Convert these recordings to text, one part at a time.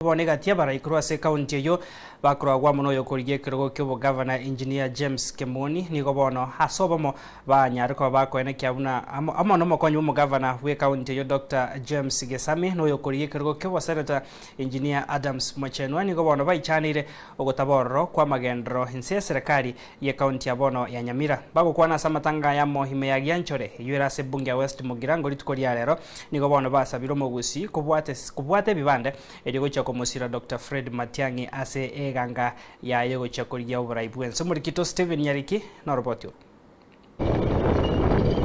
Bonega tiabara ikurwa se county yo bakura gwa muno yo kuriye kirogo kyo governor engineer James Kemoni nigo bono hasobomo banyariko bakoene kyabuna amono mokonyo mu governor we county yo Dr. James Gesami no yo kuriye kirogo kyo senator engineer Adams Mwachenwa nigo bono baichanire ogotaborro kwa magendro hinse serikali ye county ya bono ya Nyamira bago kwana samatanga ya mohime ya Gyanchore yura se bunge West Mugirango litukoriya rero nigo bono basabiro mugusi kubwate bibande erigo Musira Dr. Fred Matiangi ase eganga ya yego chakuria uburaibu muri kito Steven Nyariki na report yo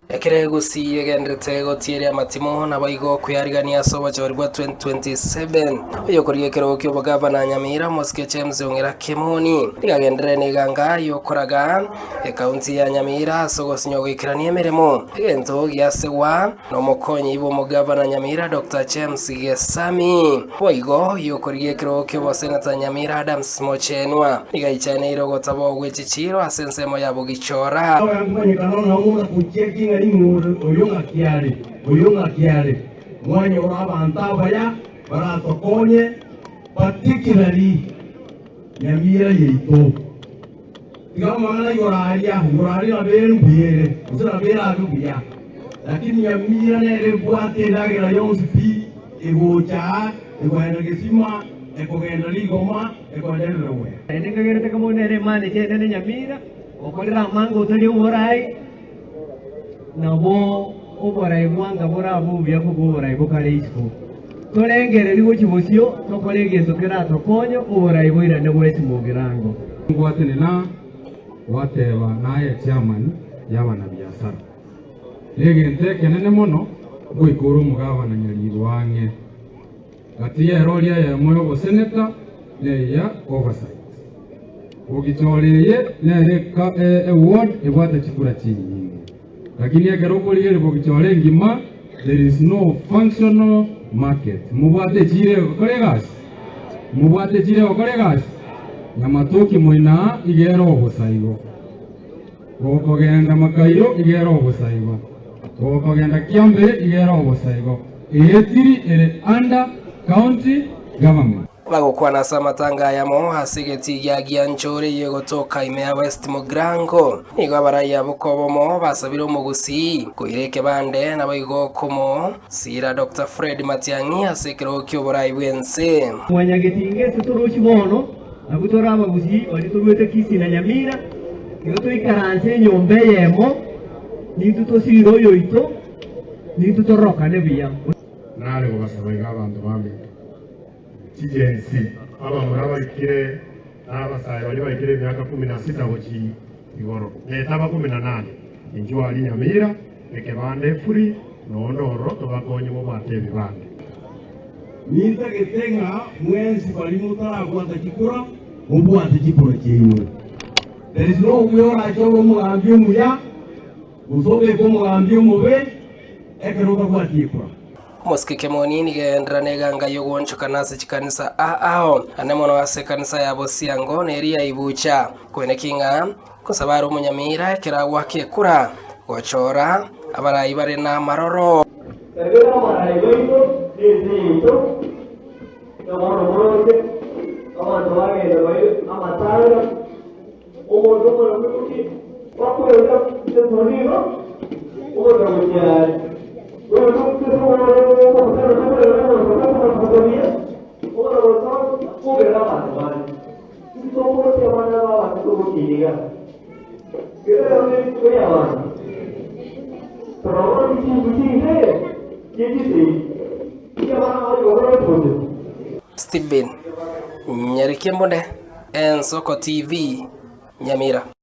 ekere gusi yegendete gotiere amatimo nabayigo kuyarigania soba cyorwa 2027 yo kuriye kero kyo governor Nyamira Moske James ongera Kemoni igagendere neganga yo koraga e county ya Nyamira sogo sinyo gwikiranie meremo egento gyasewa no mokonyi ibo mu governor Nyamira Dr. James Gesami boyigo yo kuriye kero kyo senator Nyamira Adams Mwachenwa igaichane irogo tabo gwechichiro asensemo yabo gichora oyunga kiare mwenye urabanta ya baratokonye particularly Nyamira yeito igama yoraria abelu biere usura bera abuya lakini Nyamira nere bwate ndagira yonsipi egocha egwanegesima ekogenda ligoma ekwanderewe endingagerete kamo nere mane chene Nyamira okorera mango tuli urai nabo oborai mwanga borabu byako borai bokale isiko tolengere liwo kibosyo tokolege sokera tokonyo oborai boira ne bwesi mugirango ngwatenena wateba naye chairman yabana biashara legente kenene mono goikuru mugabana nyalirwange gatiye rolia ya moyo bo senator ne ya oversight ogitoreye ne ka award ebwata chikura chini lakini yakerokoli yele bokichole ngima there is no functional market mubwate chire kolegas nyamatoki moina igero obosaigo gokogenda makairo igero obosaigo gokogenda kiambe igero obosaigo etiri ere under county government bagokwana samatanga yamo hasigeti ya Gyanchore yego toka imea West Mugirango nigo abaraya bukobomo basabiro mugusi kuireke bande nabayigo komo sira Dr. Fred Matiangi asekero kyo borai bwense mwanyagetinge tuturuchi bono abutora bagusi bali turwete kisi na Nyamira nigo tuikaranse nyombe yemo ni tutosiro yoito ni tutoroka nebiya nale kubasabaiga abantu bambi TGNC aba muraba ikire n'abasaye bali bayikire imyaka 16 gochi igoro netaba 18 injwa ali Nyamira ekebande furi nondoro tobakonye mu batebe bande ninta getenga mwenzi bali mutara kwata kikura obwate kikura kiyo there is no uyora chobo mu ambio muya usobe ko mu ambio mube ekeroka kwata kikura Moske Kemoni nigendra neganga yogoncho kanasa chikanisa aao anemono wase kanisa ya Bosiango neria ibucha kwene kinga kusabaru Munyamira kira wake kura gochora abarayi bare na maroro ebera marayi goito nito namoro moroke abantu bagenda bayo amatara omuntu moroke bakwera tetoniro omuntu mujyari Steven Nyariki Mbonde Ensoko TV Nyamira.